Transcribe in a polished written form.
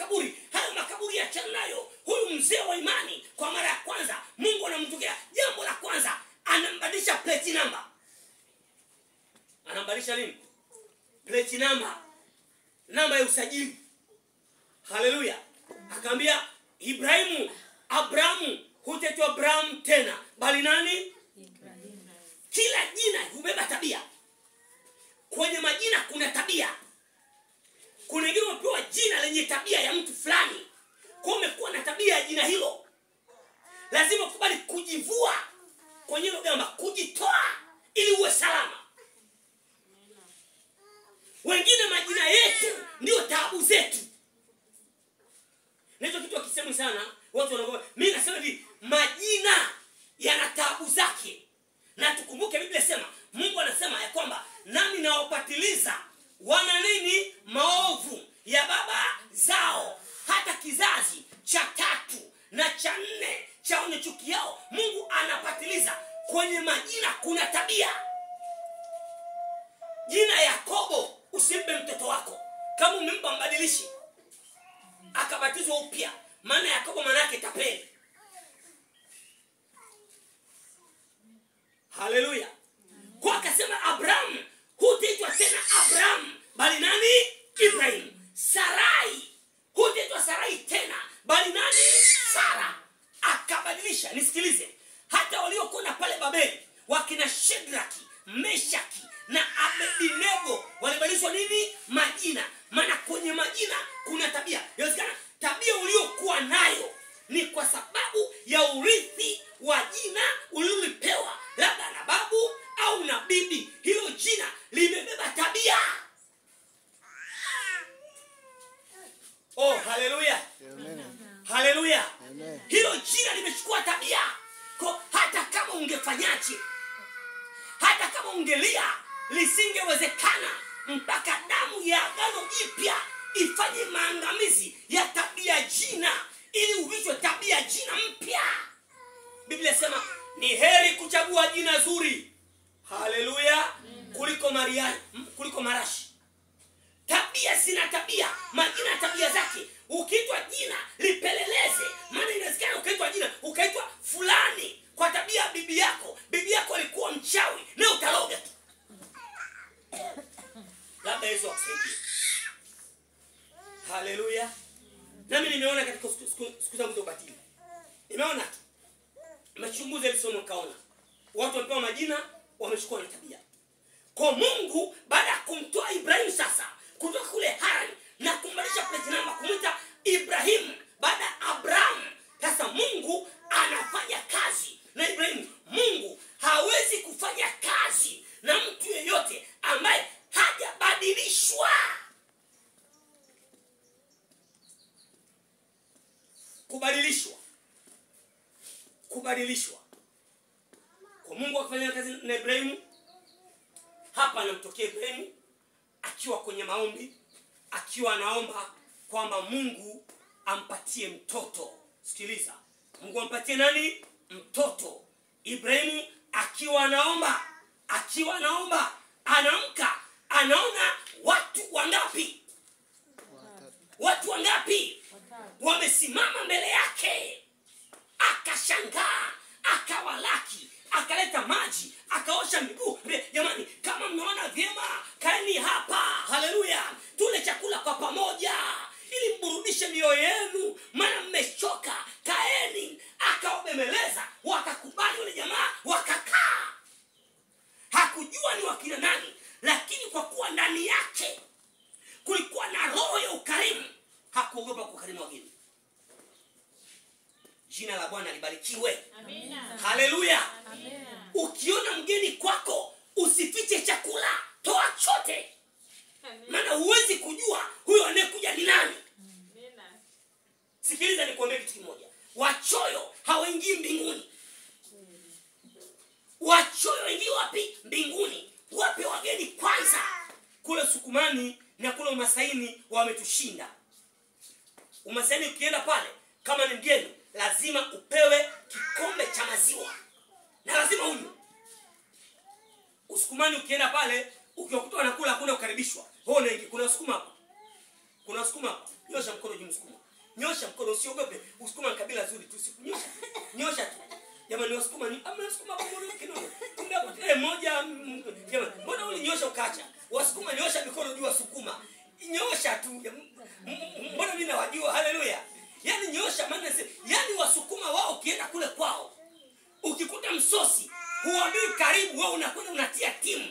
makaburi. Hayo makaburi achana nayo. Huyu mzee wa imani kwa mara ya kwanza Mungu anamtokea. Jambo la kwanza, anambadilisha plate number. Anambadilisha nini? Plate number. Namba ya usajili. Haleluya. Akamwambia Abrahamu, hutaitwa Abraham tena, bali nani? Ibrahim. Kila jina hubeba tabia. Kwenye majina kuna tabia. Kuna wengine wapewa jina lenye tabia ya mtu fulani. Kwa umekuwa na tabia ya jina hilo, lazima ukubali kujivua kwenye hilo gamba, kujitoa ili uwe salama. Wengine majina yetu ndio taabu zetu. Ndio kitu kisemwa sana, watu wanaomba. Mimi nasema hivi, majina yana taabu zake. Na tukumbuke Biblia inasema, Mungu anasema ya kwamba nami nawapatiliza wana nini? Maovu ya baba zao hata kizazi cha 3 na cha 4 cha wenye chuki yao. Mungu anapatiliza. Kwenye majina kuna tabia. Jina Yakobo usimpe mtoto wako. Kama umempa mbadilishi akabatizwa upya, maana Yakobo maana yake tapeli. Haleluya. Kwa akasema Abraham, hutaitwa tena Abraham, bali nani? Ibrahim. Sarai, hutaitwa Sarai tena, bali nani? Sara. Akabadilisha. Nisikilize, hata waliokuwa pale Babeli, wakina Shedraki, Meshaki na Abednego walibadilishwa nini? Majina. Maana kwenye majina kuna tabia. Inawezekana tabia uliokuwa nayo ni kwa sababu ya urithi wa jina ulilopewa labda na babu au na bibi. Hilo jina limebeba tabia. Oh, haleluya. Amen. Haleluya. Amen. Hilo jina limechukua tabia. Kwa hata kama ungefanyaje, hata kama ungelia, lisingewezekana mpaka damu ya agano jipya ifanye maangamizi ya tabia jina, ili uvishwe tabia jina mpya. Biblia inasema ni heri kuchagua jina zuri, haleluya, kuliko marashi. Tabia zina tabia, majina tabia zake. Ukiitwa jina lipeleleze, maana inawezekana ukaitwa jina ukaitwa fulani kwa tabia ya bibi yako. Bibi yako alikuwa mchawi na utaloga tu. Labda Yesu akusaidie. Haleluya. Nami nimeona katika siku zangu za ubatili, nimeona tu machunguzi yalisoma, kaona watu wapewa majina wamechukua na tabia. Kwa Mungu baada ya kumtoa Ibrahim sasa kutoka kule Haran na kumbadilisha plate number kumuita Ibrahim baada ya Abraham, sasa Mungu anafanya kazi na Ibrahim. Mungu hawezi kufanya kazi na mtu yeyote ambaye hajabadilishwa. Kubadilishwa. Kwa Mungu akifanya kazi na Ibrahim, hapa anamtokea Ibrahim akiwa kwenye maombi, akiwa anaomba kwamba Mungu ampatie mtoto. Sikiliza, Mungu ampatie nani? Mtoto. Ibrahim akiwa anaomba, anaamka, anaona watu wangapi? Watu wangapi wamesimama mbele yake. Akashangaa, akawalaki, akaleta maji, akaosha miguu. Jamani, kama mnaona vyema, kaeni hapa. Haleluya. Tule chakula kwa pamoja ili mburudishe mioyo yenu, maana mmechoka. Kaeni. Akawabemeleza, wakakubali wale jamaa, wakakaa. Hakujua ni wakina nani, lakini kwa kuwa ndani yake kulikuwa na roho ya ukarimu, hakuogopa kukarimu wageni. Jina la Bwana libarikiwe. Amina. Haleluya. Amina. Ukiona mgeni kwako, usifiche chakula, toa chote. Maana huwezi kujua huyo anayekuja ni nani. Amina. Sikiliza nikwambie kitu kimoja. Wachoyo hawaingii mbinguni. Wachoyo waingii wapi? Mbinguni. Wape wageni kwanza. Kule Sukumani na kule Umasaini wametushinda. Umasaini ukienda pale, kama ni mgeni, lazima upewe kikombe cha maziwa na lazima unywe. Usukumani ukienda pale, ukikuta wanakula hakuna kukaribishwa. Kuna Usukuma hapo. Kuna Wasukuma hapa. Nyosha mkono juu Msukuma. Nyosha mkono, usiogope. Usukuma ni kabila zuri tu. Nyosha. Nyosha tu. Jamani Wasukuma ni Wasukuma kwa moyo kidogo. Kumbe hapo tena moja jamani. Mbona ulinyosha ukaacha? Wasukuma nyosha mikono juu Wasukuma. Nyosha tu. Mbona mimi nawajua? Haleluya. Yaani nyosha maana yaani Wasukuma wao ukienda kule kwao ukikuta msosi huambii karibu, wewe unakwenda unatia timu.